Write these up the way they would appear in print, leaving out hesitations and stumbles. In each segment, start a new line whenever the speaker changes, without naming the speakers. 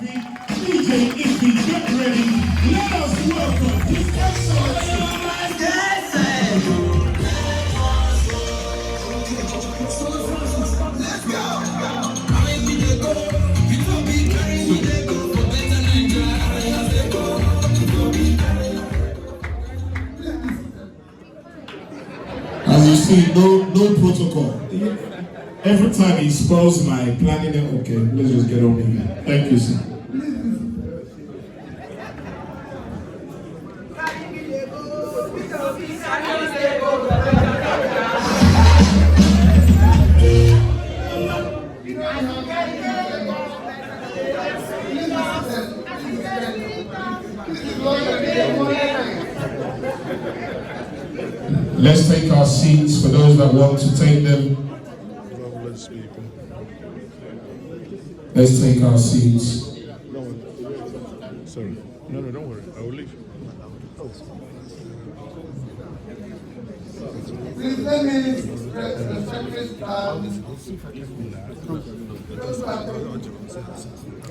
DJ Izzy, get ready. Let us welcome His Excellency. Let's As you see, no protocol. Every time he spoils my planning, okay, let's just get on with it. Thank you, sir. Let's take our seats for those that want to take them. Let's take our seats.
Sorry. No, don't worry. I will leave.
Please let me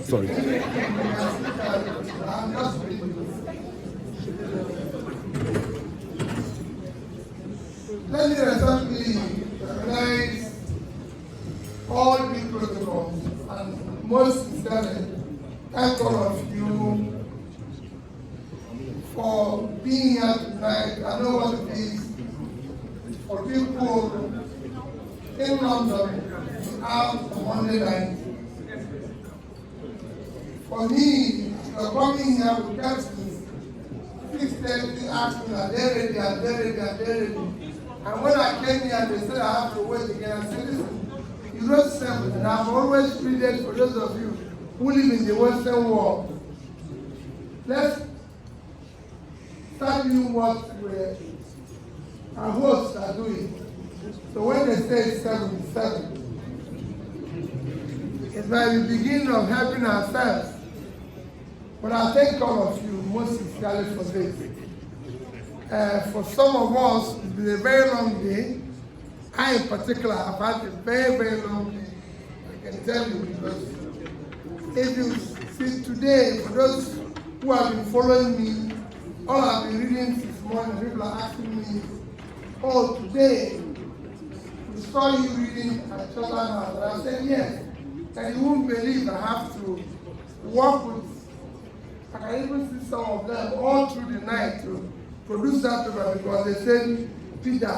Sorry.
Let me recently recognize all the protocols and most sincerely thank all of you for being here tonight. I know what it is for people in London out on Monday night. For me, coming here with captains, please tell me, ask me, are they ready? And when I came here, they said I have to wait again. I said, listen, you wrote 7, and I've always pleaded for those of you who live in the Western world. Let's start doing what our hosts are doing. So when they say 7, it's by the beginning of helping ourselves. But I thank all of you most sincerely for this. For some of us, it's been a very long day. I, in particular, have had a very, very long day. I can tell you, because if you see today, for those who have been following me, all I've been reading this morning, people are asking me, oh, today, we saw you reading at Chatham. And I said, yes. And you won't believe I have to work with, I can even see some of them all through the night to produce that paper, because they said, Peter,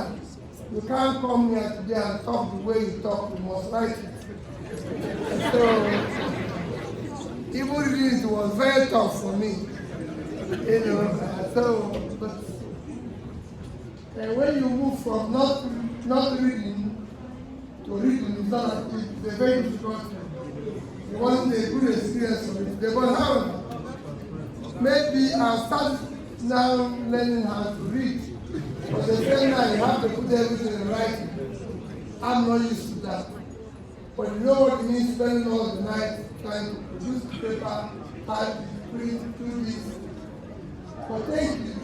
you can't come here today and talk the way you talk, you must write it. So, even reading it was very tough for me. You know, so, but when you move from not reading to reading, it's a very difficult thing. You want a good experience of it. But however, maybe I'll start now learning how to read. But the same time, you have to put everything in writing. I'm not used to that. But you know what it means, spending all the night trying to produce paper, type, print, do this. But thank you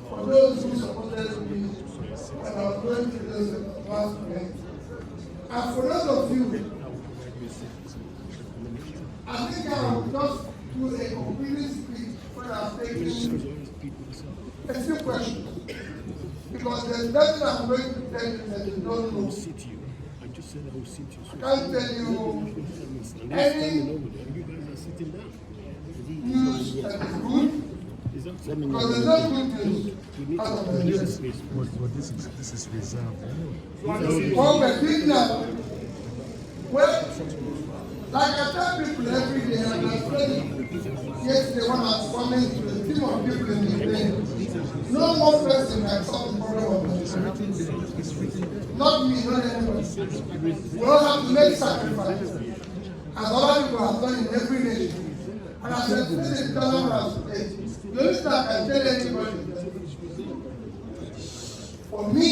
for those who supported me when I was going through those last events. And for those of you, I think I will just do a complete speech when I'm taking a few questions. Because there's nothing I'm going to tell you that you don't know. I can't tell you any news that is good. Because there's no good news out of the news.
But this is reserved.
What we're doing now, well, like I tell people every day, and I explain yesterday when I was coming to a team of people in the plane, no one person has solved the problem of the not me, not anybody. We all have to make sacrifices, as other people have done in every nation. And as I said in Chatham today, the only thing I can tell anybody, for me,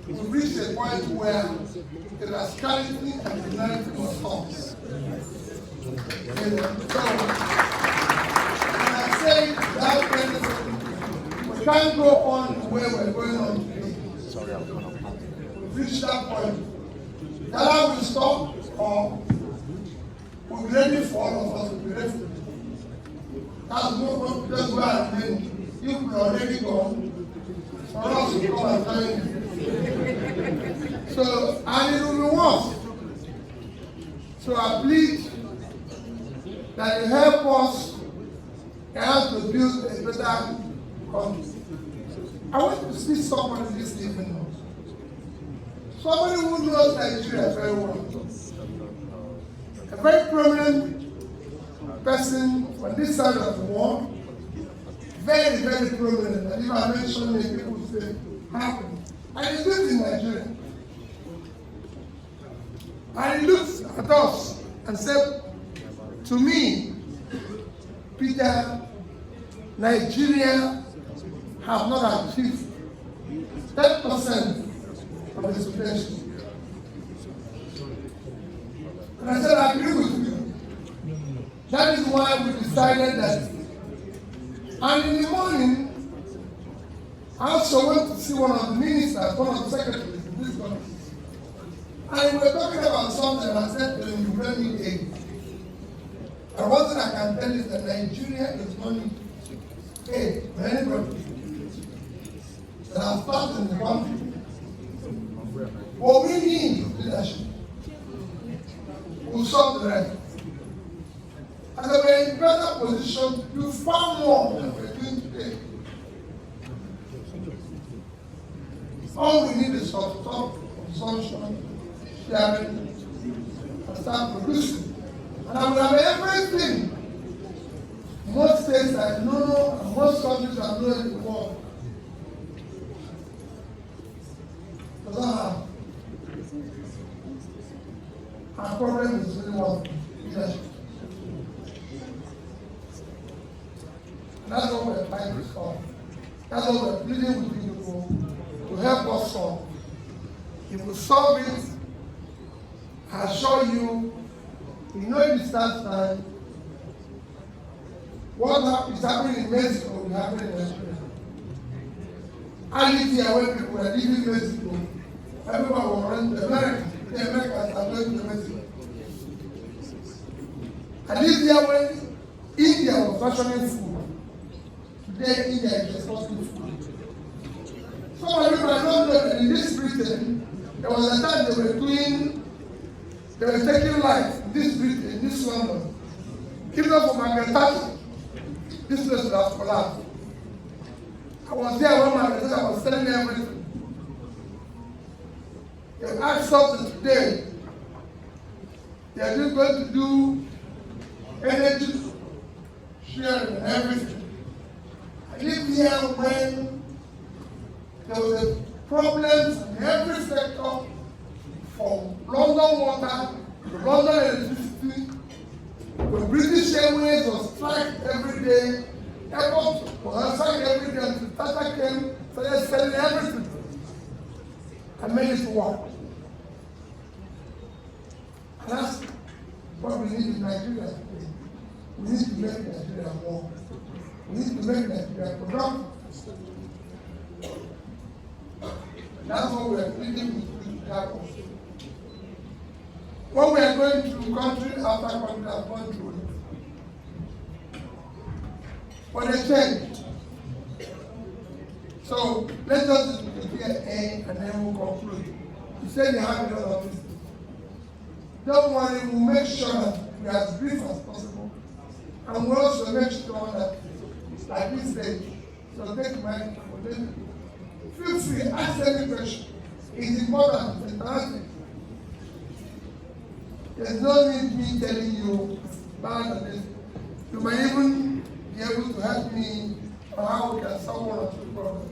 we've reached a point where the rascality and the humanity must stop. So, and I say that when we can't go on the way we're going on today. We've reached that point. Either we stop or we We're ready for all of us to be ready. That's what just where I mean. If we're already gone, for us to come and join you. So, and it will be worse. So I plead that you help us to build a better country. I want to see somebody this evening. Somebody who knows Nigeria very well. A very prominent person on this side of the world. Very, very prominent. And if I mention it, people will say, happened. And he lives in Nigeria. And he looks at us and said, to me, Peter, Nigeria have not achieved 10% of its potential. And I said, I agree with you. That is why we decided that. And in the morning, I also went to see one of the ministers, one of the secretaries in this country. And we were talking about something, and I said to him, you really need aid. And one thing I can tell you is that Nigeria is not need aid for anybody that has started in the country. What we need is leadership. We'll solve the rest. And we're in a better position to do far more than we're doing today. All we need is some stop consumption, sharing, and start producing. And I will have everything. Most states I know, and most countries I know in the world. Does not have. Our problem is really one leadership. And that's what we're trying to solve. That's what we're pleading with people to help us solve. If we solve it, I assure you, in no distant time, what is happening in Mexico will happen in Nigeria. I live here when people were living in Mexico. Everyone will run to America. The Americans are going to Mexico. I lived here when India was fashioning food. Today, India is exporting food. Some of you might not know that in this Britain, there was a time they were taking life in this Britain, in this London. Even though for Margaret Thatcher, this place would have collapsed. I was there when Margaret Thatcher was telling everything. They asked something today. They are just going to do energy sharing and everything. I lived here when there was a problems in every sector, from London water to London electricity. The British Airways was strike every day. Airport was on strike every day until Tata came, started selling everything. I made it work. And that's what we need in Nigeria today. We need to make Nigeria work. We need to make Nigeria productive. That's what we are pleading with to help us. When we are going through country after country have gone through it. For the change. So let's just prepare A and then we'll conclude. You said you have a lot of this. Don't worry, we'll make sure that we are as brief as possible. And we'll also make sure that, like we said, so take my feel free, ask any question. It's important, it's interesting. There's no need me telling you about this. You might even be able to help me on how we can solve one or two problems.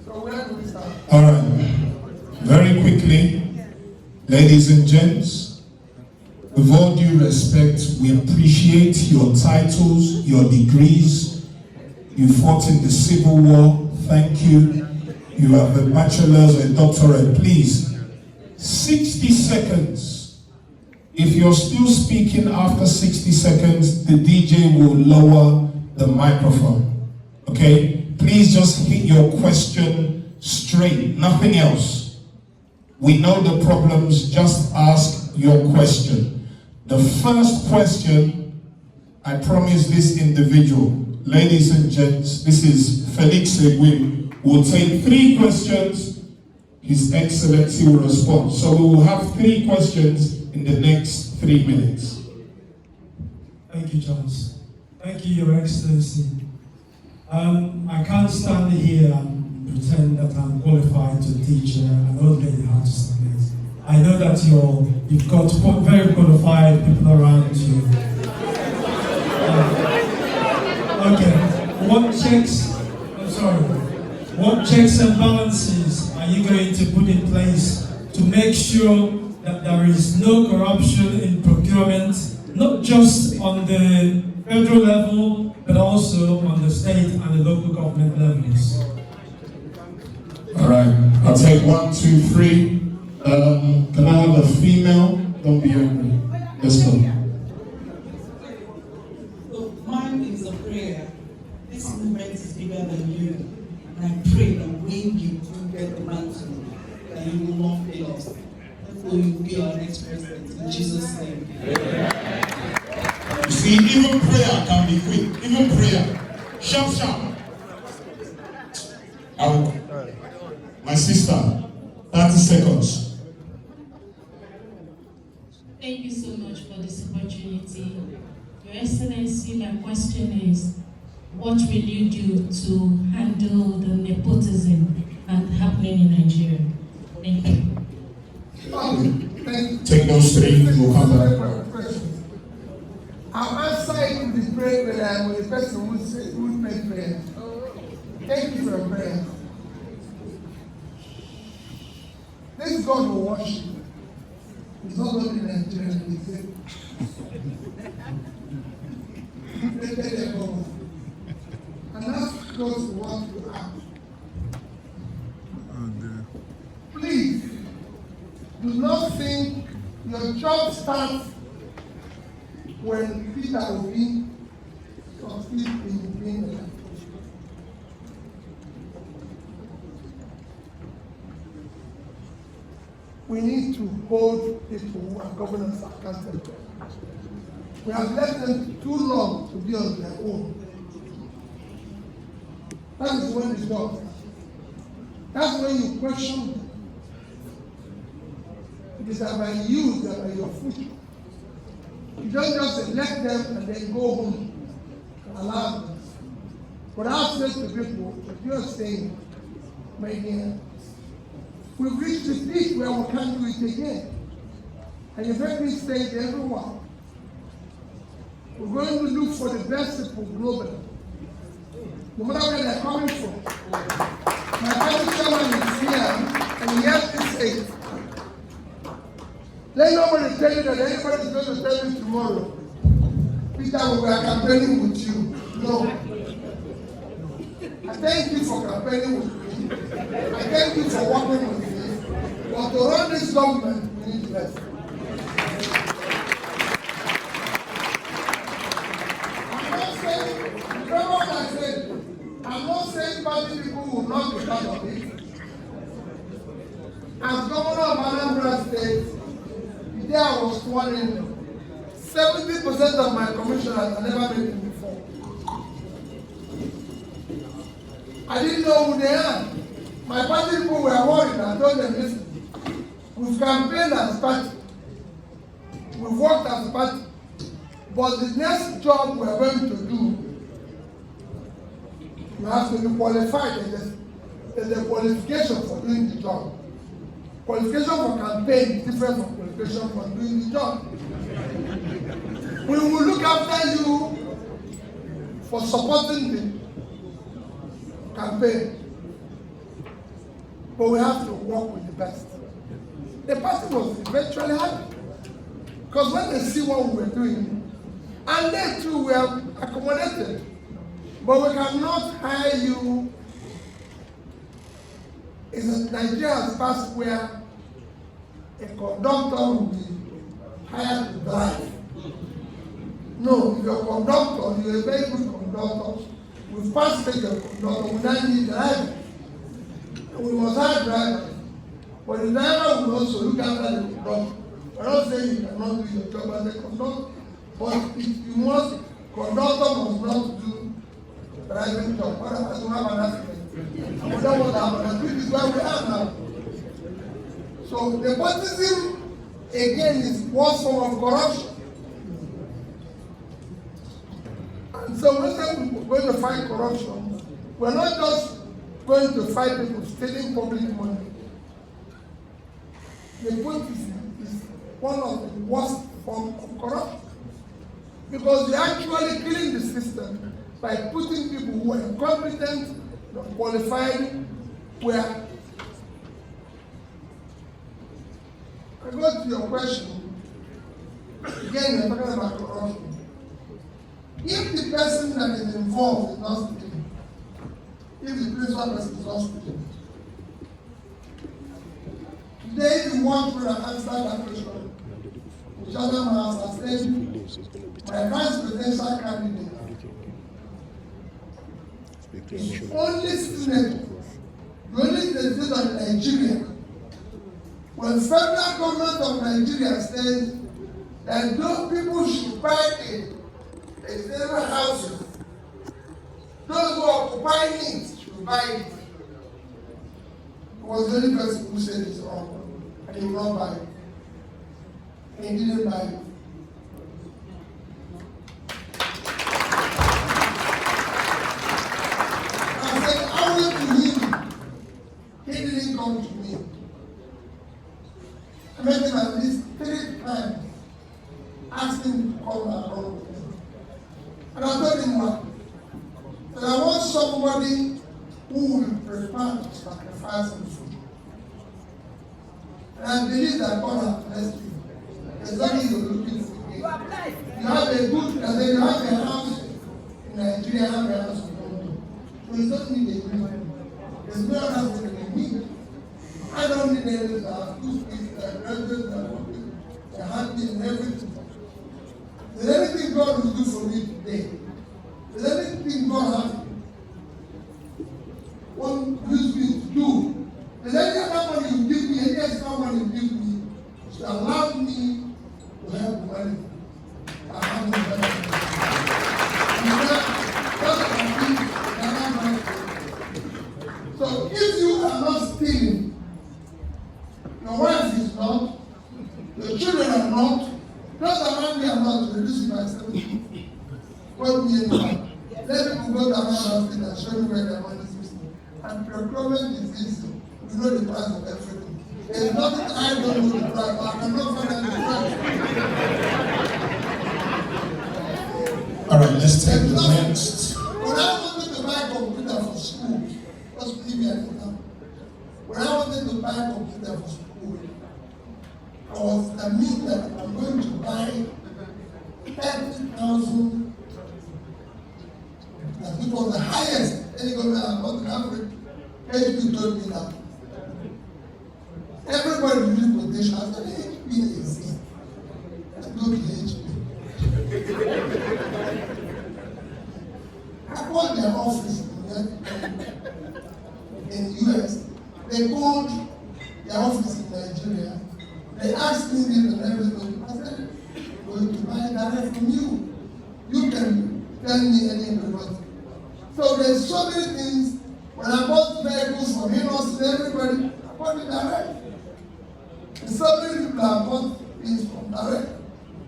So where do we start?
All right. Very quickly, ladies and gents, with all due respect, we appreciate your titles, your degrees. You fought in the Civil War. Thank you. You have a bachelor's and doctorate. Please, 60 seconds. If you're still speaking after 60 seconds, the DJ will lower the microphone. Okay? Please just hit your question straight, nothing else. We know the problems, just ask your question. The first question, I promise this individual, ladies and gents, this is Felix Egwe, will take 3 questions. His Excellency will respond. So we will have 3 questions in the next 3 minutes.
Thank you, Charles. Thank you, Your Excellency. I can't stand here and pretend that I'm qualified to teach an old lady how to submit. I know that you've got very qualified people around you. Okay, what checks and balances are you going to put in place to make sure that there is no corruption in procurement, not just on the federal level, but also on the state and the local government levels?
All right, I'll take 1, 2, 3. Can I have a female? Don't be angry. Let's go.
Look, mine is a prayer. This movement is bigger than you. And I pray that when you do get the mantle, that you will not fail us. Therefore, you will be our next president. In Jesus' name.
You see, even prayer can be quick. Even prayer. Sharp, sharp. My sister, 30 seconds.
Thank you so much for this opportunity. Your Excellency, my question is, what will you do to handle the nepotism happening in Nigeria? Thank you.
Take those 3, we'll come back.
I'll answer it with the prayer with the person who made prayer. Thank you for your prayer. This God will wash you. It's not only Nigerian, it's it. And that's close to what you have. Please, do not think your job starts when PeterObi succeeds in being there. We need to hold people who are governors accountable. We have left them too long to be on their own. That is when it's done. That's when you question them. It is about you that are your future. You don't just elect them and then go home and allow them. But I've said to people, if you're saying, my dear, we've reached the peak where we can't do it again. And you've heard me say to everyone, we're going to look for the best people globally, no matter where they're coming from. My party chairman is here, and he has to say, let nobody tell you that anybody's going to tell you tomorrow, Peter, we are campaigning with you. No. I thank you for campaigning with me. I thank you for working with me. But to run this government, we need less. I'm not saying, remember what I said, I'm not saying party people will not be part of it. As governor of Anambra State, the day I was sworn in, 70% of my commissioners had never met him before. I didn't know who they are. My party people were worried. I told them, listen, we've campaigned as a party. We've worked as a party. But the next job we're going to do, you have to be qualified. There's a qualification for doing the job. Qualification for campaign is different from qualification for doing the job. We will look after you for supporting the campaign. But we have to work with the best. The party was eventually happy. Because when they see what we were doing, and they too were accommodated. But we cannot hire you. Nigeria has passed where a conductor will be hired to drive. No, if you're a conductor, you're a very good conductor. We've passed take a conductor, we don't need drivers. We must have drivers. But the driver will also look after the conductor. I'm not saying you cannot do your job as a conductor, but conductor must not do driving job. Otherwise, you have an accident. And we don't want to happen. And this is where we are now. So nepotism again is one form of corruption. And so when we're going to fight corruption, we're not just going to fight people stealing public money. Nepotism is one of the worst forms of corruption, because they're actually killing the system by putting people who are incompetent, not qualified, where. I go to your question. Again, we're talking about corruption. If the person that is involved is not stealing, if the principal person is not stealing, today the one who has answered that question, the Chatham House has said, my vice presidential candidate is only senator, the only president of Nigeria. When federal government of Nigeria says that those people should buy a federal houses, those who are occupying it should buy it. He was the only person who said it's wrong, and he will not buy it. And he didn't buy it. I said, I went to him. He didn't come to me. I met him at least 3 times, asking him to come around with me. And I told him what? That I want somebody who will prepare to sacrifice himself. And I believe that God has blessed you. Exactly you're looking for me. You have a good, you have a house in Nigeria, you have a house in London. So you don't need a new one. There's no other thing you need. I don't need anything. I have 2 kids, they're happy and everything. There's anything God will do for me today. There's anything God has used me to do. There's any other money you give me, any extra money you give me, to allow me to have money. I have no money. So if you are not stealing, your wife is not, your children are not, those around me are not, reduce myself. What me anymore? Let people go down and show me where their money is missing. And procurement is easy. We know the price of everything. There is nothing I don't know the price, but I cannot find out the price.
All right, let's take the next.
When I wanted to buy a computer for school, just give me an example. When I wanted to buy a computer for school, I mean that I'm going to buy 30,000. It was the highest any government had got in Africa. HP told me that. Everybody reviewed quotation. I said, HP is it. I go to HP. I called their office in the US. They called their office in Nigeria. They asked me this and everything. I said, I'm going to buy direct from you. You can tell me any information. So there's so many things. When I bought vehicles from Hinos and everybody, I bought it direct. And so many people have bought things from direct.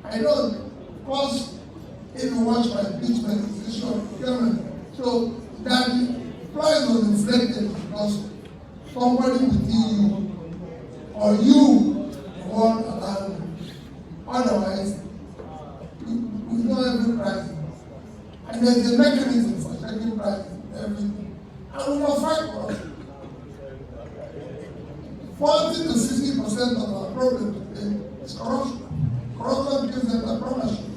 I know, because if you watch my pitch presentation of procurement, so that the price was inflated because somebody within you or you want to allow. Otherwise, we know every price. And there's a mechanism for checking prices and everything. And we must fight for it. 40 to 60% of our problem today is corruption. Corruption gives entrepreneurship,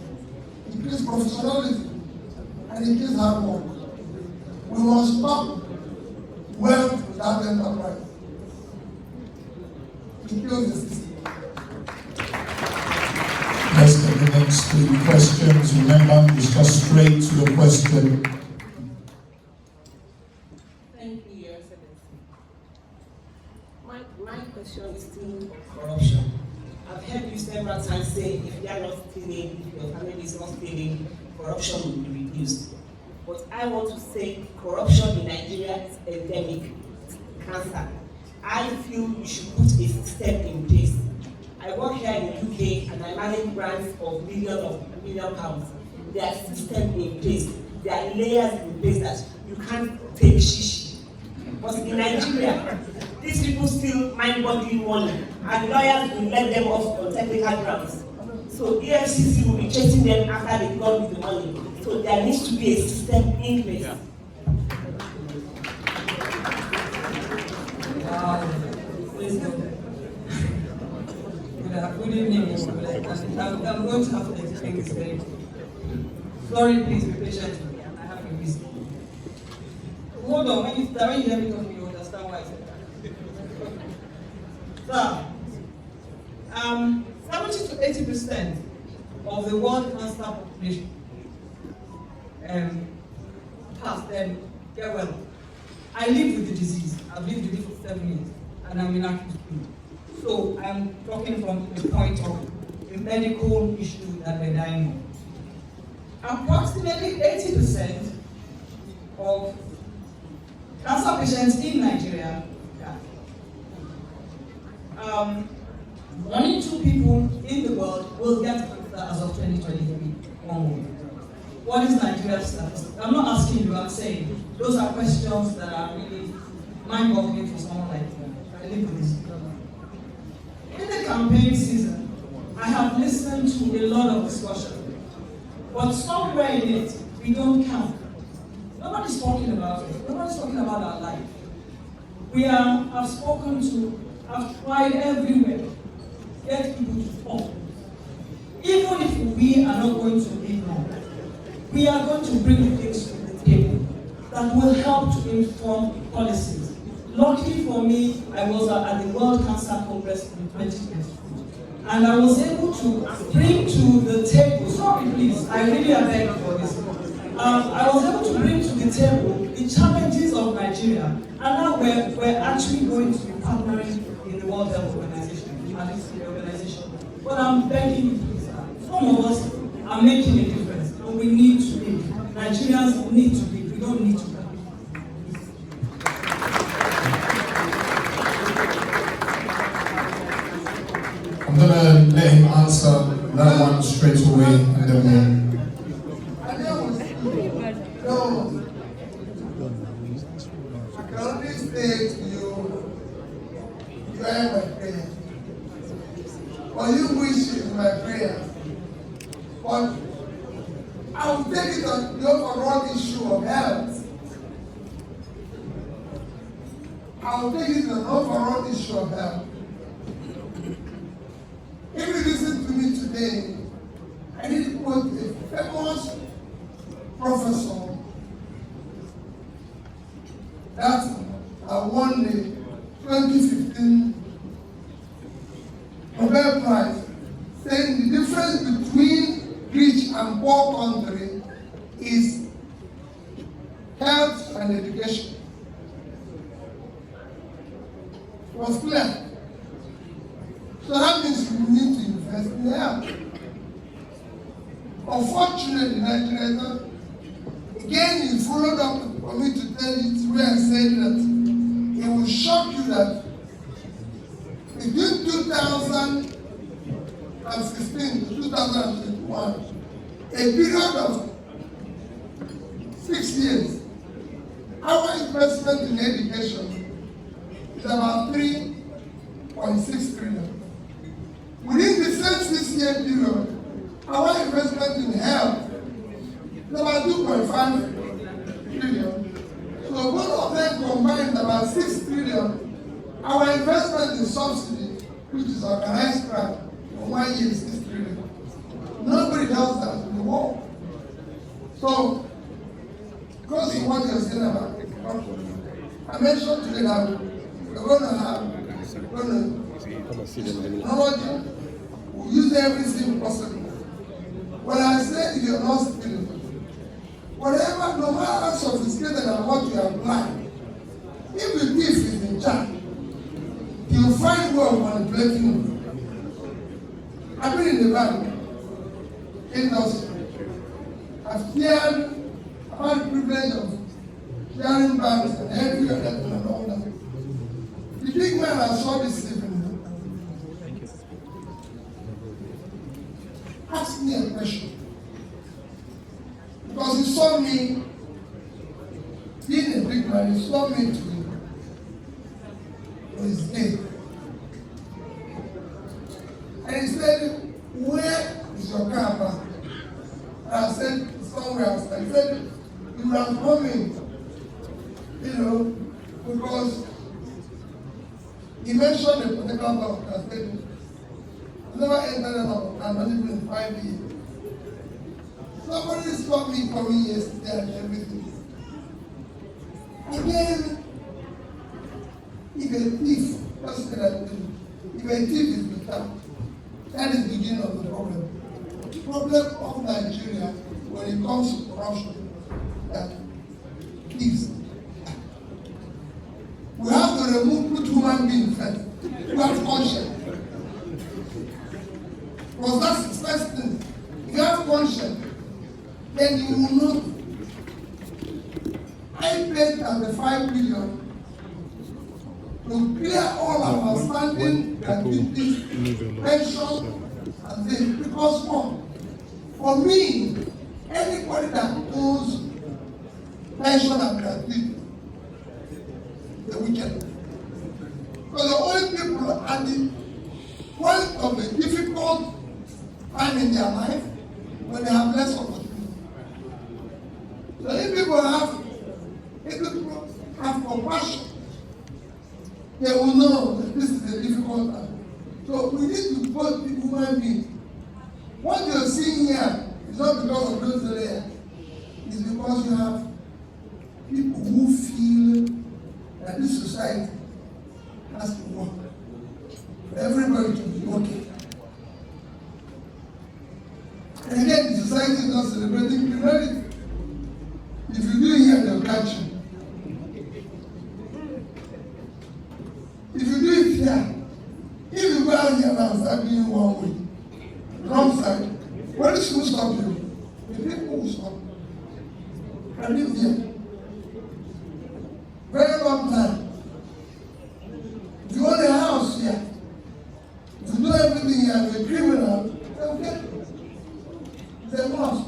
increase professionalism, and increase hard work. We must stop wealth without enterprise. It kills the system.
Let's take the next 3 questions. Remember, discuss straight to the question.
Thank you, Your Excellency. My question is still corruption. I've heard you say corruption will be reduced. But I want to say corruption in Nigeria is endemic cancer. I feel we should put a system in place. I work here in the UK and I manage grants of million pounds. There are systems in place. There are layers in place that you can't take shishi. But in Nigeria, these people still mind-boggling money, and lawyers will let them off on technical grounds. So EFCC will be chasing them after they got with the money. So there needs to be a system in place.
Good evening, I'm going to have to explain this very quickly. Sorry, please be patient with me. I have a reason. Hold on, when you hear me talking, you understand why I said that. So, 70 to 80% of the world cancer population pass them, get well. I live with the disease. I've lived with it for 7 years, and I'm in active treatment. So I'm talking from the point of the medical issue that we're dying of. Approximately 80% of cancer patients in Nigeria die. 1 in 2 people in the world will get cancer as of 2023 onward. What is Nigeria's statistic? I'm not asking you, I'm saying those are questions that are really mind-boggling for someone like me. I live with this. In the campaign season, I have listened to a lot of discussion, but somewhere in it, we don't count. Nobody's talking about it. Nobody's talking about our life. I've tried everywhere, get people to talk. Even if we are not going to live long, we are going to bring things to the table that will help to inform policies. Luckily for me, I was at the World Cancer Congress in 2022, and I was able to bring to the table, sorry please, I really beg for this. I was able to bring to the table the challenges of Nigeria, and now we're actually going to be partnering in the World Health Organization, at least the organization. But I'm begging you, please, some of us are making a difference, and we need to lead. Nigerians need to lead, we don't need to.
I'm gonna let him answer that one straight away, and then
I can only say to you, you are my prayer. Or you wish is my prayer. But I will take it on the overall issue of health. I will take it on the overall issue of health. If you listen to me today, I need to quote a famous professor that won the 2015 Nobel Prize, saying the difference between rich and poor country is health and education. It was clear. So that means we need to invest in health. Unfortunately, Nigeria, again, he followed up for me to tell you where I said that it will shock you that between 2016 to 2021, a period of 6 years, our investment in education is about 3.6 trillion. Within the same 6-year period, our investment in health is about 2.5 trillion. So both of them combined about 6 trillion. Our investment in subsidy, which is organized crime, for 1 year is 6 trillion. Nobody does that in the world. So, because of what you're saying about corruption, I mentioned today that we're going to have technology, we'll use everything possible. When I say you're not stealing, whatever, no matter how sophisticated and what you apply, if the thief is in charge, he'll find way of manipulating you. I've been in the bank industry. I've had the privilege of sharing banks and every other thing and all that. The big man I saw this evening asked me a question. Because he saw me being a big man, he saw me to his day. And he said, where is your car back? And I said, somewhere else. He said, you would have come in, you know, because he mentioned a particular bank. I said, I never entered a bank, I'm not even in 5 years. Somebody saw me coming yesterday and everything. Again, if a thief, that's what I do. If a thief is become, that is the beginning of the problem. The problem of Nigeria when it comes to corruption, that thieves. We have to put human beings first. We have conscience. Because that's the first thing. If you have conscience, then you will not. I paid 35 million to clear all our outstanding gratuities, pension, and this. Because for me, anybody that owes pension and gratuity, the wicked. Because the only people at the point of a difficult time in their life when they have less opportunity. So if people have compassion, they will know that this is a difficult time. So we need to both be human beings. What you're seeing here is not because of those there. It's because you have people who feel that this society has to work. For everybody to be okay. And again, the society is not celebrating criminality. If you do it here, they'll catch you. If you do it here, if you go out here and start doing one way, wrong side, what is going to stop you? The people will stop. I live here. Very long time. If you own a house here, if you do everything here as a criminal, they'll get you. They must.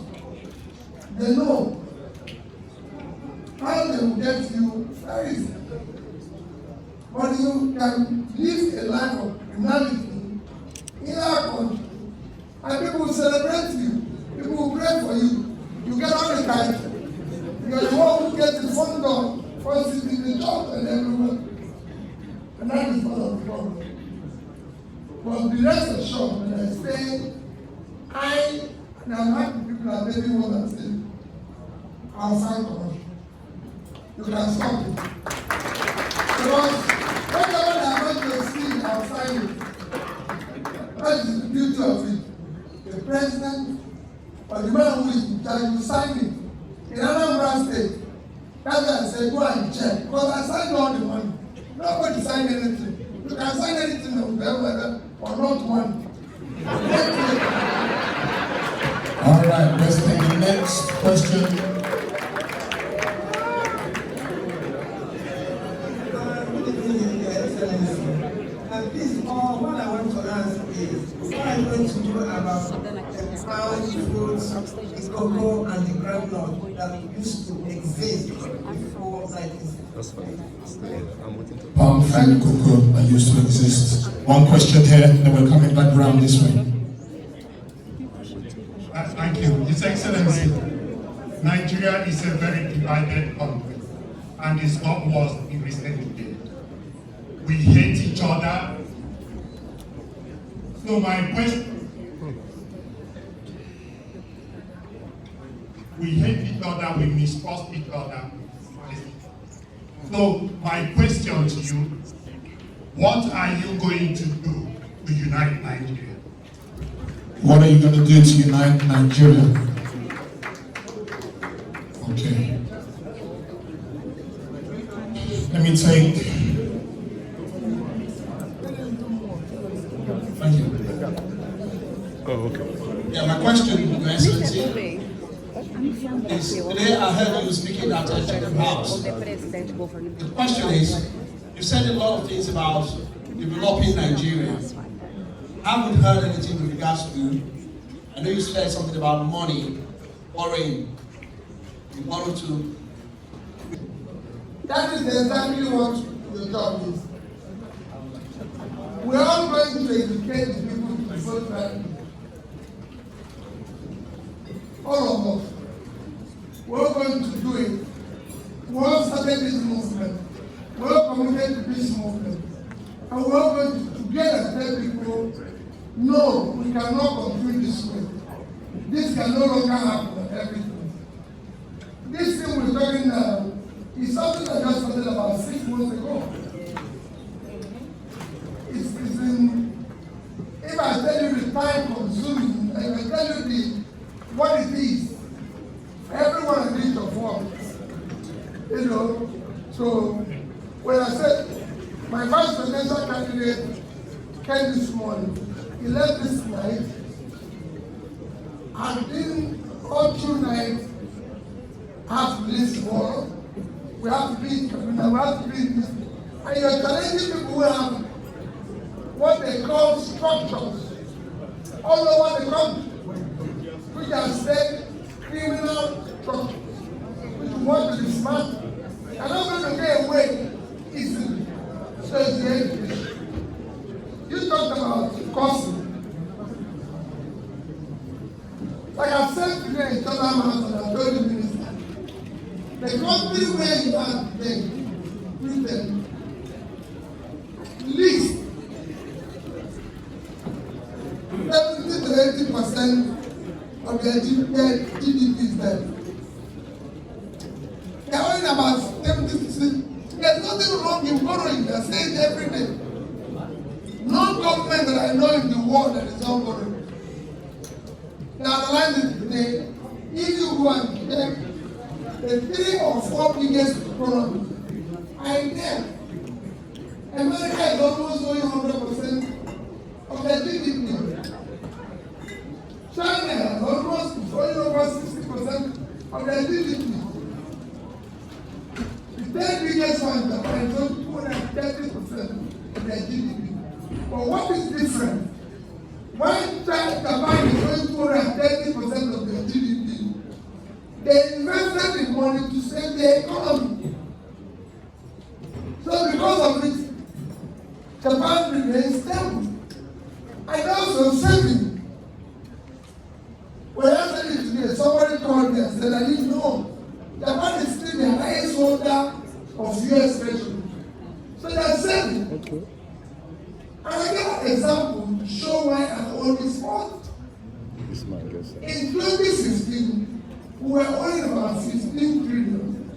They know. How they will get you, very easy. But you can live a life of criminality in our country, and people will celebrate you. People will pray for you. You get all the kind. You are the one who gets the phone call, first is in the job and everywhere. And that is part of the problem. But be rest assured, when I say, and I'm happy people are making more than saying, I'll fight corruption. You can stop it. Because whatever they are going to see outside it, that is the beauty of it. The president or the man who is in charge will sign it. In Anambra State, that's why I say go and check. Because I signed all the money. Nobody signed anything. You can sign anything on whether or not money.
All right, let's take the next question.
What I want to ask is, what are you going to do about the pound fruits, the cocoa, and the groundnut that used to exist before like this?
Palm and cocoa that used to exist. One question here, then we're coming back round this way.
Thank you. His Excellency, Nigeria is a very divided country, and it's got worse in recent days. We hate each other. So my question, we hate each other, we mistrust each other. So my question to you, what are you going to do to unite Nigeria?
What are you going to do to unite Nigeria? Okay. Let me take. Thank you.
Oh, okay.
Yeah, my question, Your Excellency.
Today I heard you speaking at the Chatham House. The question is, you said a lot of things about developing Nigeria. I haven't heard anything with regards to, I know you said something about money, borrowing. You borrow to.
That is exactly what the job is. We are all going to educate people to vote right. All of us. We're going to do it. We all started this movement. We all committed to this movement. And we're all going to together tell people, no, we cannot continue this way. This can no longer happen at everything. This thing we're talking now is something I just started about 6 months ago. If I tell you the time consuming, if I tell you what it is, everyone needs of work. You know, so when I said my vice presidential candidate came this morning, he left this night, and then all through night, have to listen more. We have to be in Kaduna, we have to be in this. And you're challenging people who have what they call structures all over the country, which are state criminal structures, which we want to dismantle. And not going to get away easily. So it's the education. You talked about costing. Like I said today in Chatham House, and I told the minister, the country where you are today, Britain, least 70 to 80% of their GDP is there. They are only about 70%. There's nothing wrong in borrowing. They are saying every day. No government that I know in the world that is not borrowing. They analyze it today. If you go and check the 3 or 4 biggest economies are in there. America is almost owing 100% of their GDP. China is almost owing over 60% of their GDP. The 10 biggest ones are owing 230% of their GDP. But what is different? When Japan is owing 230% of their GDP, they invested in money to save the economy. So because of it, Japan remains stable. And also saving. When I said it today, somebody called me and said, I didn't know. Japan is still the highest holder of US treasury. So they are saving. Okay. And I give an example to show why I own this fund. In 2016, we were owing about 16 trillion.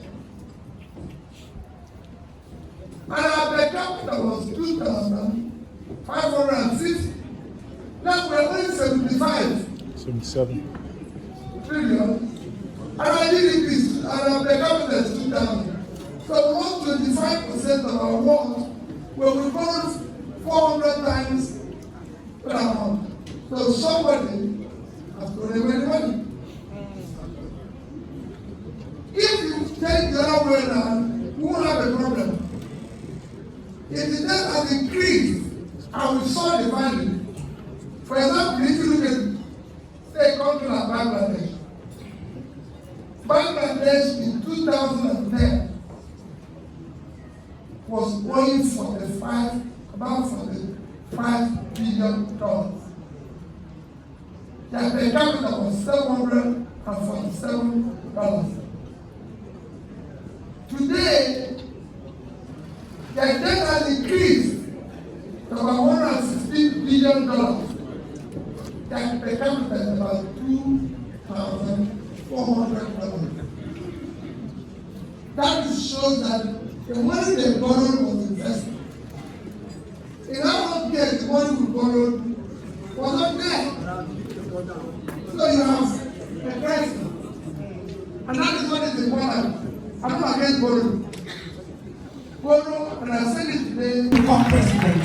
And our per capita was 2,560. Now we're owing 77 trillion. And our GDP is, and our per capita is 2,000. So we want 25% of our wealth where we borrowed 400 times per month. So somebody has to remember the money. If you take the other way around, we won't have a problem. If the debt has increased and we saw the value, for example, if you look at, say, a country like Bangladesh. Bangladesh in 2010 was owing about $45 billion. Their per capita was $747. Today, their debt has increased to about $116 billion. Their per capita is about $2,400. That shows that the money they borrowed was invested. In our case, the money we borrowed was not there. So you have a crisis. And that is what is important. I'm not against borrowing. Borrow, and I said it today, become president.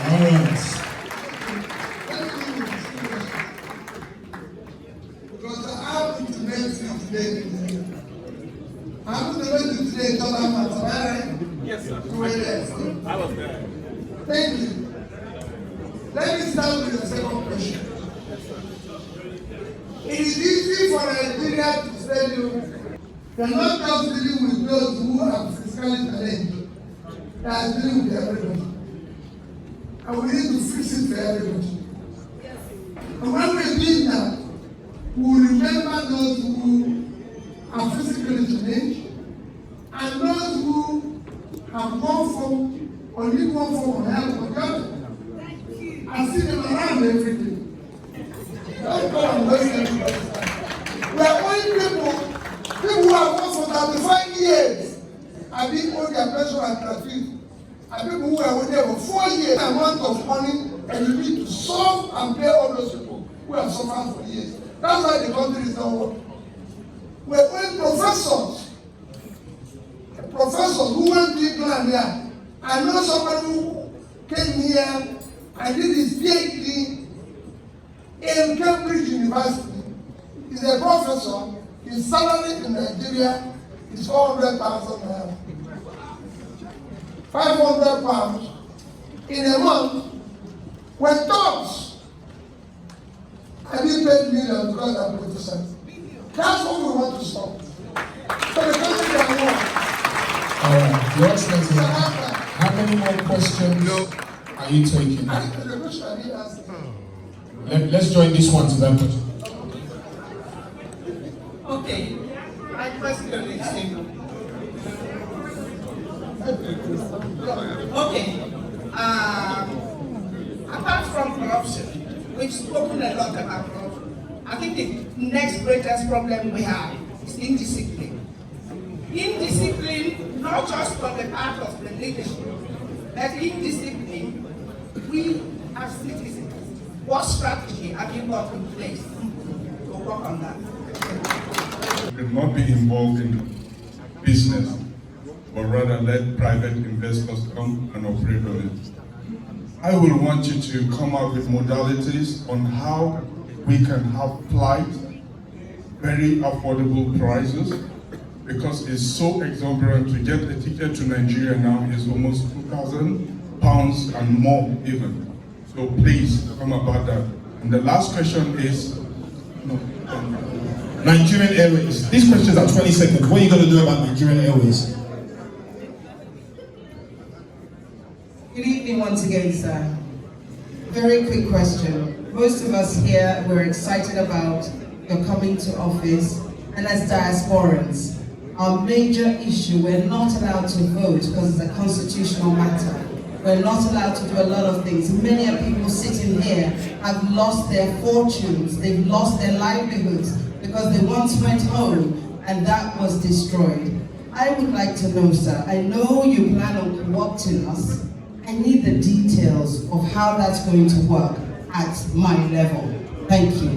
All right.
Because I have today. I'm going to today, Chatham, am I right?
Yes, sir.
You were there.
I was there.
Thank you. Let me start with the second question. It is easy for Nigeria to tell you, they're not just dealing with those who are physically challenged, they are dealing with everybody. And we need to fix it for everybody. And when we do that, we will remember those who are physically challenged and those who have one form or need one form of help or God. I see them around every day. Don't go and waste everybody's time. We are only people who have worked for 35 years and been owed their pension and gratuity. And people who are there for 4 years, the amount of money and you need to solve and pay all those people who have suffered for years. That's why the country is not working. We are only professors who went to England there. I know somebody who came here and did his PhD in Cambridge University. He's a professor. His salary in Nigeria is 400,000 naira. 500 pounds in a month. When talks, I didn't pay millions because I'm politicians. That's what we want to stop. So the country can work.
All right, Your Excellency, how many more questions are you taking?
The question I didn't ask.
Let's join this one to that question.
Okay, my question is simple. Okay, apart from corruption, we've spoken a lot about corruption. I think the next greatest problem we have is indiscipline. Indiscipline, not just on the part of the leadership, but indiscipline, we as citizens, what strategy have you got in place to work on that?
Will not be involved in business, but rather let private investors come and operate on it. I will want you to come up with modalities on how we can have flight, very affordable prices, because it's so exorbitant. To get a ticket to Nigeria now is almost £2,000 and more even. So please come about that. And the last question is,
Nigerian Airways. These questions are 20 seconds. What are you going to do about Nigerian Airways?
Good evening once again, sir. Very quick question. Most of us here were excited about your coming to office, and as diasporans, our major issue, we're not allowed to vote because it's a constitutional matter. We're not allowed to do a lot of things. Many of people sitting here have lost their fortunes, they've lost their livelihoods because they once went home and that was destroyed. I would like to know, sir, I know you plan on co-opting us. I need the details of how that's going to work at my level. Thank you.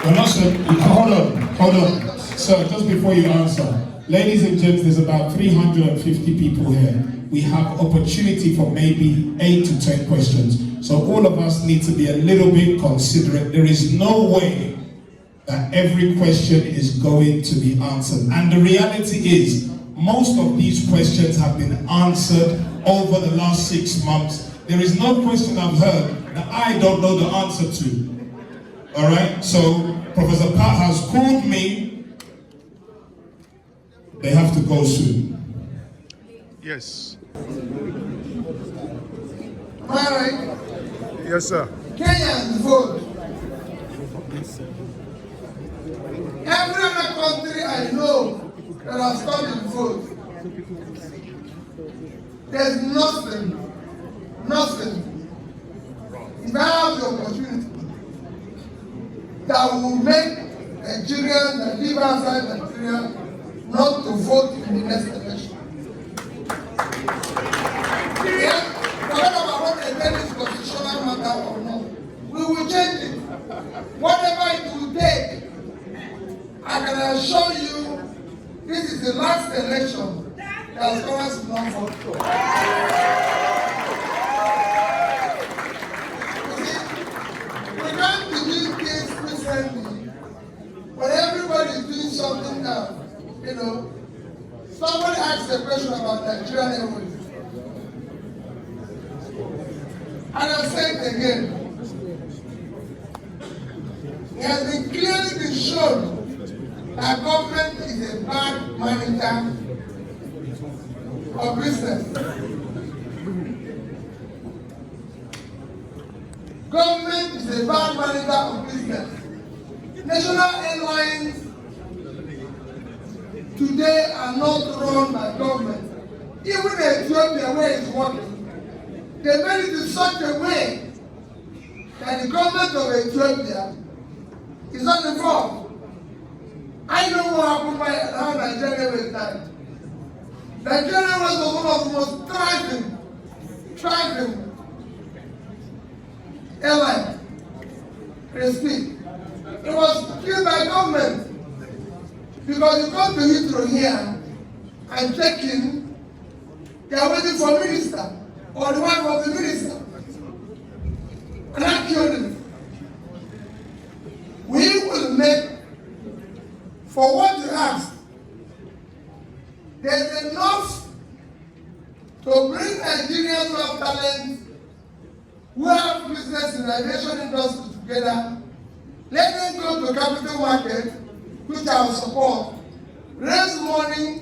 Well, no, sir. Hold on. Sir, just before you answer, ladies and gents, there's about 350 people here. We have opportunity for maybe 8 to 10 questions. So all of us need to be a little bit considerate. There is no way that every question is going to be answered. And the reality is, most of these questions have been answered over the last 6 months. There is no question I've heard that I don't know the answer to. All right, so Professor Pat has called me. They have to go soon.
Yes.
Am I right?
Yes, sir.
Kenyans vote. Every other country I know that has come and vote, there's nothing. If I have the opportunity that will make Nigerians that live outside Nigeria not to vote in the next election. Yeah, forget about what they tell is constitutional matter or not. We will change it. Whatever it will take, I can assure you, this is the last election that scholars will not vote for. We can't begin this recently, but everybody is doing asked a question about Nigerian Airways. And I'm saying it again. It has been clearly been shown that government is a bad manager of business. Government is a bad manager of business. National airlines today are not run by government. Even Ethiopia, where it's working, they made it in such a way that the government of Ethiopia is not involved. I know what happened by how Nigeria was done. Nigeria was one of the most thriving airlines. It was killed by government. Because you come to Heathrow here and check in, they are waiting for minister or the wife of the minister. And I killed him. We will make, for what you asked, there's enough to bring Nigerians who have talent, who have business in the aviation industry together. Let them go to capital market, which I will support, raise money,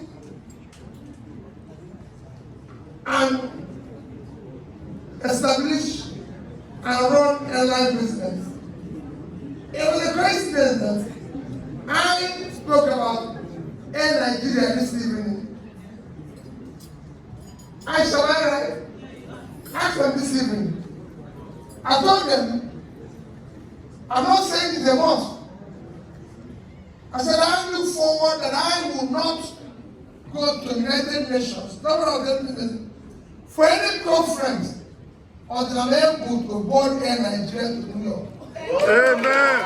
and establish and run airline business. It was a coincidence that I spoke about Air Nigeria this evening. I asked them this evening. I told them, I'm not saying it's a must. I said, I look forward that I will not go to the United Nations, for any conference until I'm able to board Air Nigeria to New York.
Amen.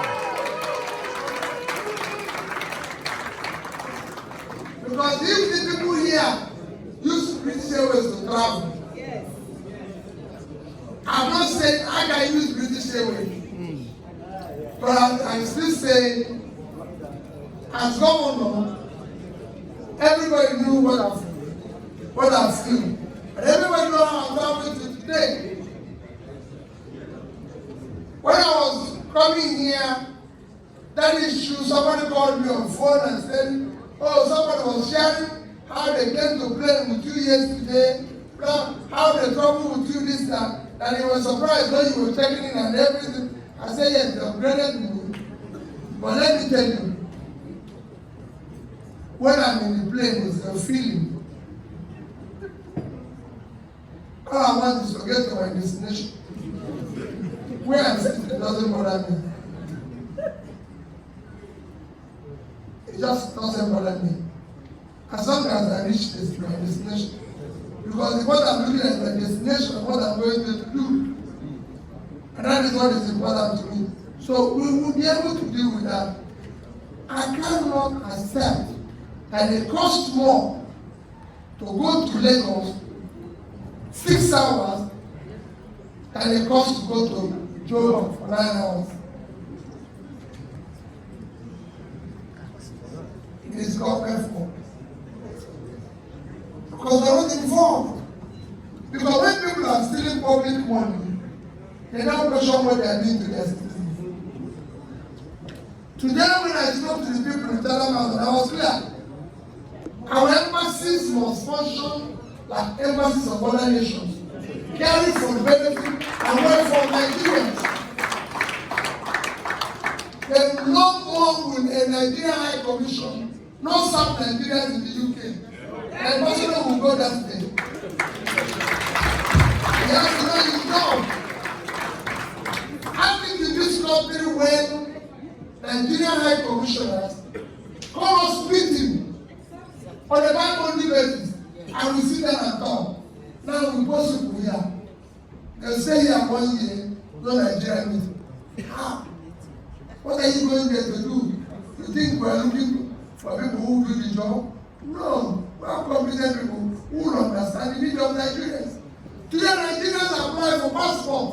Because if the people here use British Airways to travel, I'm not saying I can use British Airways, but I'm still saying, as governor, everybody knew what I'm feeling. And everybody knows how I'm traveling to today. When I was coming here, that issue, somebody called me on phone and said, oh, somebody was sharing how they came to play with you yesterday, how they traveled with you this time, and he was surprised when you were checking in and everything. I said, yes, they upgraded me. But let me tell you, when I'm in the plane with a feeling, all I want is to get to my destination. Where I'm sitting doesn't bother me. It just doesn't bother me. As long as I reach my destination. Because what I'm looking at my destination and what I'm going to do. And that is what is important to me. So we will be able to deal with that. I cannot accept that it costs more to go to Lagos 6 hours than it costs to go to Joburg for 9 hours. It is government fault. Because they're not involved. Because when people are stealing public money, they don't question what they are doing to their citizens. Today when I spoke to the people in Chatham, I was clear. Our embassies must function like embassies of other nations, caring for the benefit and welfare of Nigerians. Then no more will a Nigerian High Commission not serve Nigerians in the UK. The ambassador will go that day. He has to know his job. I think in this country when Nigerian High Commissioners call us meeting on a bi-monthly basis, and we sit down and talk. Now we post people here. They'll stay here 1 year, no Nigerian meeting. How? What are you going there to do? You think we're looking for people who do the job? No. We are competent people who will understand the needs of Nigerians. Today Nigerians apply for passport.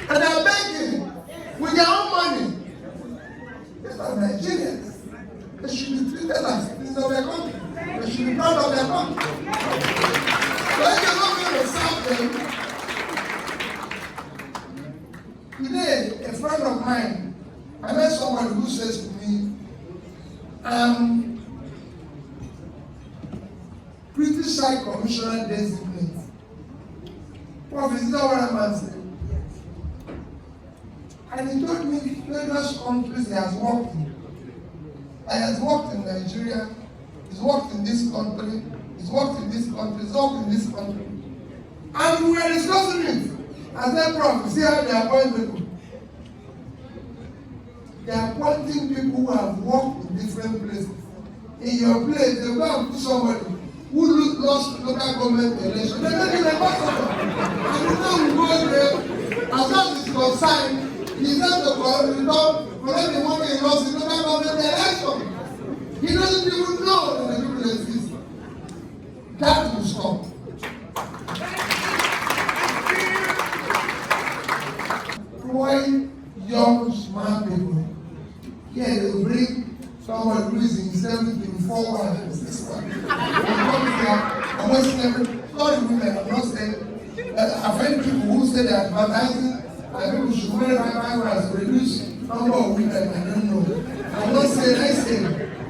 And they are begging with their own money. These are Nigerians. They should be treated as citizens of their country. They They should be proud of their country. When you're not going to serve them, today, a friend of mine, I met somebody who says to me, British High Commissioner designate. Prof, is that what I'm saying? And he told me various countries he has worked in. He has worked in Nigeria, he's worked in this country, he's worked in this country, he's worked in this country. And we were discussing it. I said, Prof, see how they appoint people. They are appointing people who have worked in different places. In your place, they go and put somebody who lost local government election. They make it impossible. And you know we go there, as far as it's concerned, he's not the collect the money he lost in local government election. He doesn't even know that the people exist. That will stop. Why young, smart people? Yeah, they will bring someone who is in 74 wives, this one. I'm not saying, sorry women, I'm not saying, I've heard people who say they're advertising, and people should wear my wives to reduce number of women, I don't know. I'm not saying, I say,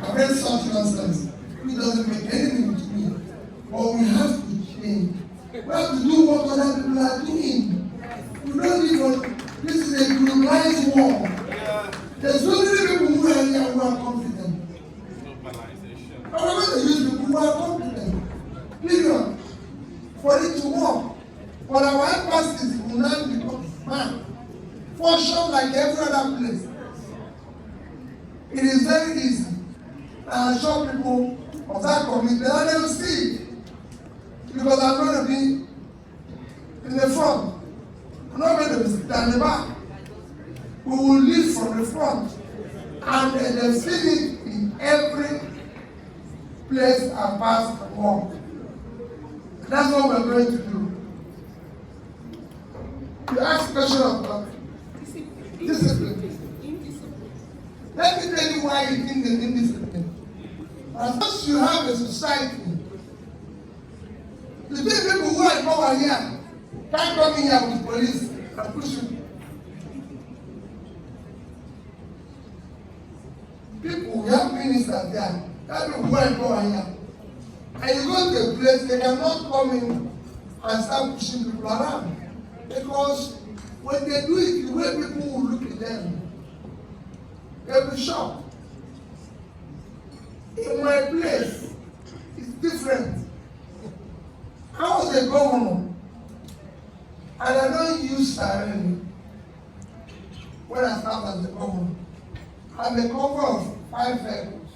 I've heard such nonsense. It doesn't make anything to me. But we have to change. We have to do what other people are doing. We don't even, this is a globalized war. There's so many people who are here who are confident. However, they use people who are confident. Period. For it to work. For our embassies will not become function like every other place. It is very easy. And I show people of that commitment and they will see it. Because I'm going to be in the front. I'm not going to be in the back. We will lead from the front, and they see it in every place I pass and walk. That's what we're going to do. You ask a question of discipline. Let me tell you why you think the indiscipline. As long as you have a society, the big people who are in power here can't come in here with the police and push you. People, we have ministers there, that people who are in power here. And you go to a place, they cannot come in and start pushing people around. Because when they do it, the way people will look at them, they'll be shocked. In my place, it's different. I was a governor, and I don't use siren when I start as a governor. I'm a cover of 5 vehicles.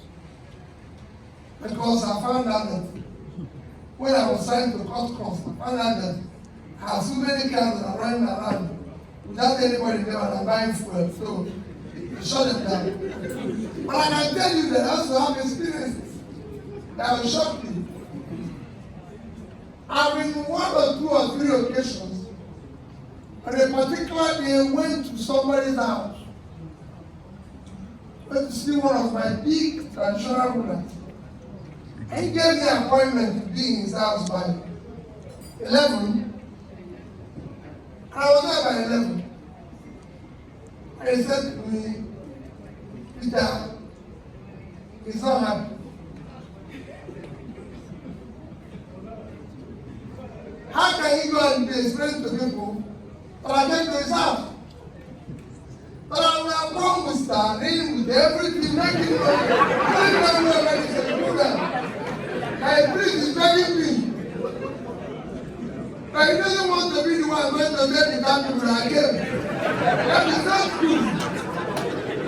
Because I found out that when I was trying to cut costs, I found out that I have so many cars that are running around without anybody there and I'm buying fuel. So you shut them down. But I can tell you that I also have experiences that will shock you. I've been 1 or 2 or 3 occasions on a particular day went to somebody's house. Went to see one of my big traditional rulers. And he gave me an appointment to be in his house by 11. And I was there by 11. And he said to me, Peter, he's not happy. How can he go and be explaining to people that I came to his house? But I will have come with starting with everything, making money. My priest is begging me. But he doesn't want to be the one going to get the back when I came. That is not true.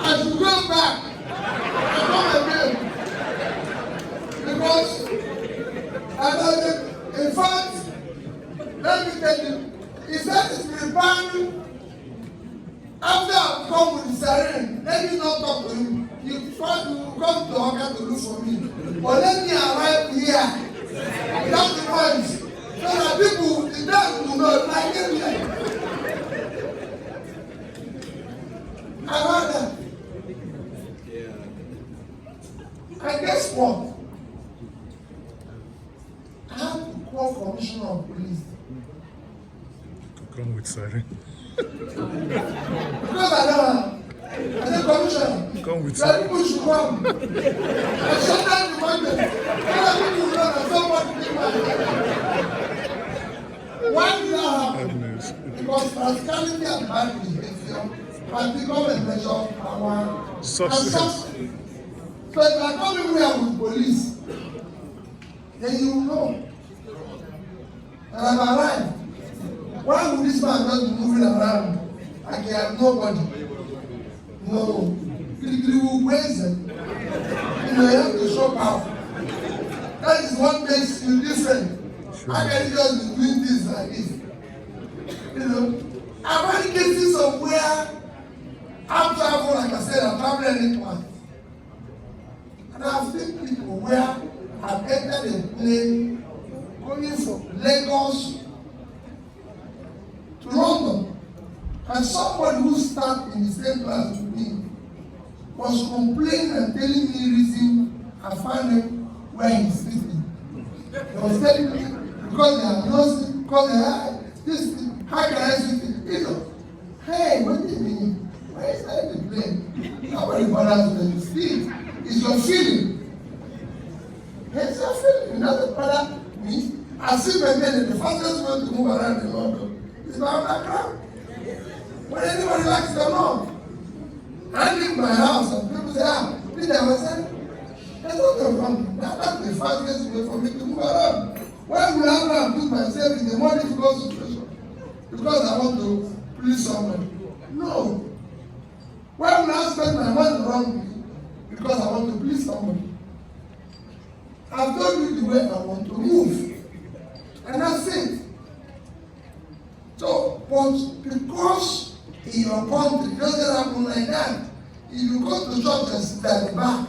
I should go back and come again. Because, in fact, let me tell you, he said it's preparing. After I've come with the siren, let me not talk to him. You come to Oka to look for me. But let me arrive here without the noise. So that people, the dead will know I came here. I heard that. And guess what? no commissioner of police.
Come with siren.
Because I don't have. I said, commissioner,
Come with
your people should come. I shut down the market. Other people run and somebody take my head. Why did that happen? Because rascality and bad behavior has become a measure of power and substance. So if I come in here with police, then you will know that I'm alive. Why would this man not be moving around like he has nobody? No. He will raise them. You have to show power. That is what makes you different. How can you just be doing this like this? You know, I've had cases of where I've traveled, like I said, I've traveled any place. And I've seen people where I've entered a plane going from Lagos to London. And somebody who sat in the same class with me was complaining and telling me reason I found him where he's sitting. He was telling me because they are nursing, because they are this, how can I sit? You know, hey, what do you mean? Why is that the plane? Nobody bothers when you speak. It's your feeling. It's your feeling. It doesn't bother me. I see my men, the fastest way to move around in London is by underground. When anybody likes it or not. I leave my house and people say, ah, Peter, I was saying, there's nothing wrong. That's the fastest way for me to move around. Why would I go and put myself in a more difficult situation? Because I want to please someone. No. Why would I spend my money wrongly? Because I want to please someone. I've told you the way I want to move. And that's it. So, but because in your country, it doesn't happen like that. If you go to church and sit at the back,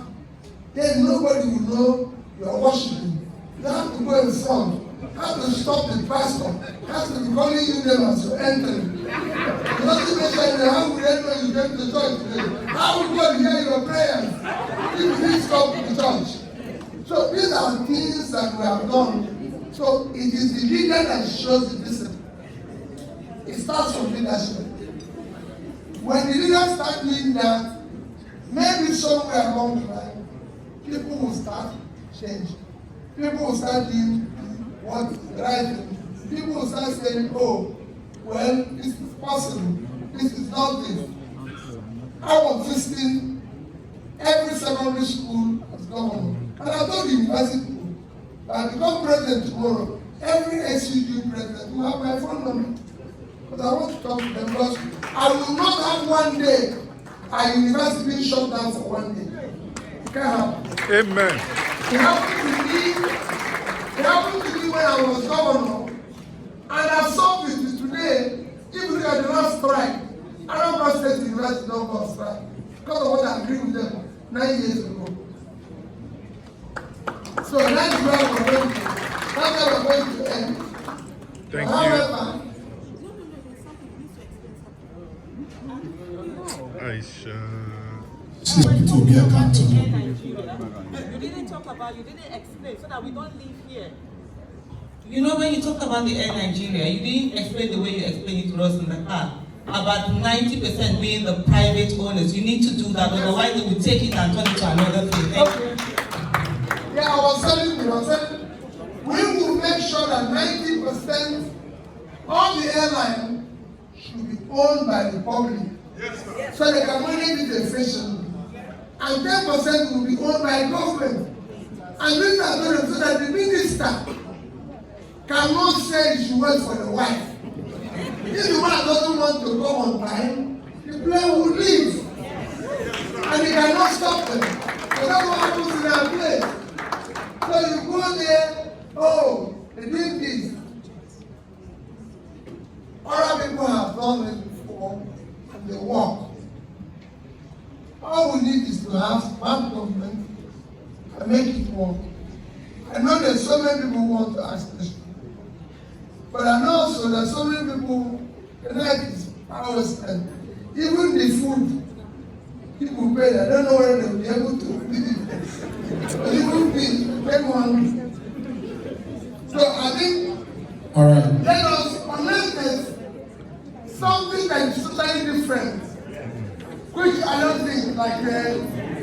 then nobody will know you're worshiping. You have to go in front. You have to stop the pastor. You have to be calling you them as you're entering. You have to make sure how would they know you came to church today? How would God hear your prayers if you didn't stop the church? So these are things that we have done. So it is the leader that shows the discipline. It starts from leadership. When the leaders start doing that, maybe somewhere along the line, people will start changing. People will start doing what is right. People will start saying, oh, well, this is possible. This is not this. I was visiting every secondary school as governor. And I told the university that I become president tomorrow. Every SUG president will have my phone number. But I want to talk to them because I will not have one day a university being shut down for one day. It can't happen.
Amen.
It happened to me when I was governor. And I saw this today, even at the last strike, Anambra State University don't go on strike. Because of what I agreed with them 9 years ago. So that's where we're going to end.
Thank
However,
to be accountable.
You didn't talk about, you didn't explain so that we don't leave here.
You know, when you talk about the Air Nigeria, you didn't explain the way you explained it to us in the car. About 90% being the private owners. You need to do that, otherwise they will take it and turn it to another thing.
Okay. Yeah, I was telling you, we will make sure that 90% of the airline should be owned by the public. Yes, sir. So they can manage it efficiently. And 10% will be owned by government. And this is so that the minister cannot say he should wait for the wife. If the wife doesn't want to go on time, the plane will leave. And he cannot stop them. So that's what happens in our place. So you go there, oh, they did this. Other people have done it before, and they work. All we need is to have smart government and make it work. I know that so many people want to ask questions. But I know also that so many people, the night is ours, and even the food, people pay, I don't know whether they will be able to feed it. But even pay one. So I think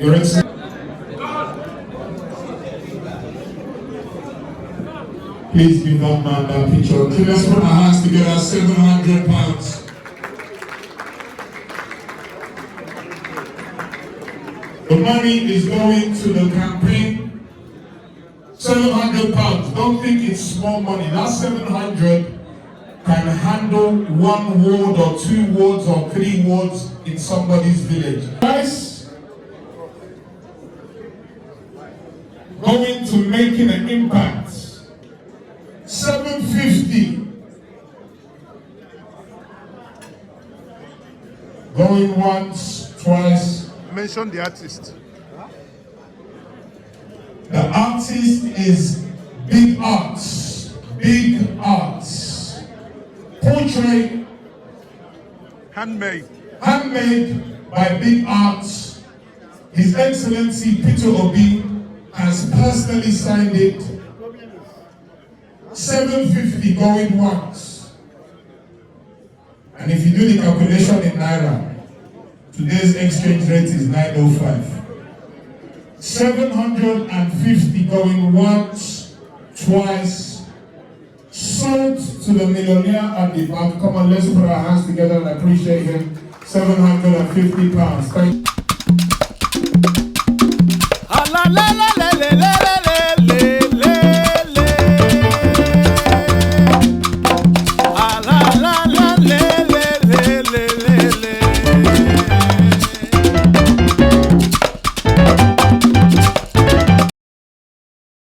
Your Excellency. Please give that man that picture. Okay, let's put our hands together. 700 pounds. The money is going to the campaign. 700 pounds. Don't think it's small money. That 700 can handle 1 ward or 2 wards or 3 wards in somebody's village. Guys, going to making an impact. 750. Going once, twice.
Mention the artist.
The artist is Big Arts. Big Arts. Portrait.
Handmade.
Handmade by Big Arts. His Excellency PeterObi has personally signed it. 750 going once. And if you do the calculation in Naira, today's exchange rate is 905. 750 going once, twice, sold to the millionaire at the back. Come on, let's put our hands together and appreciate him. 750 pounds. Thank you.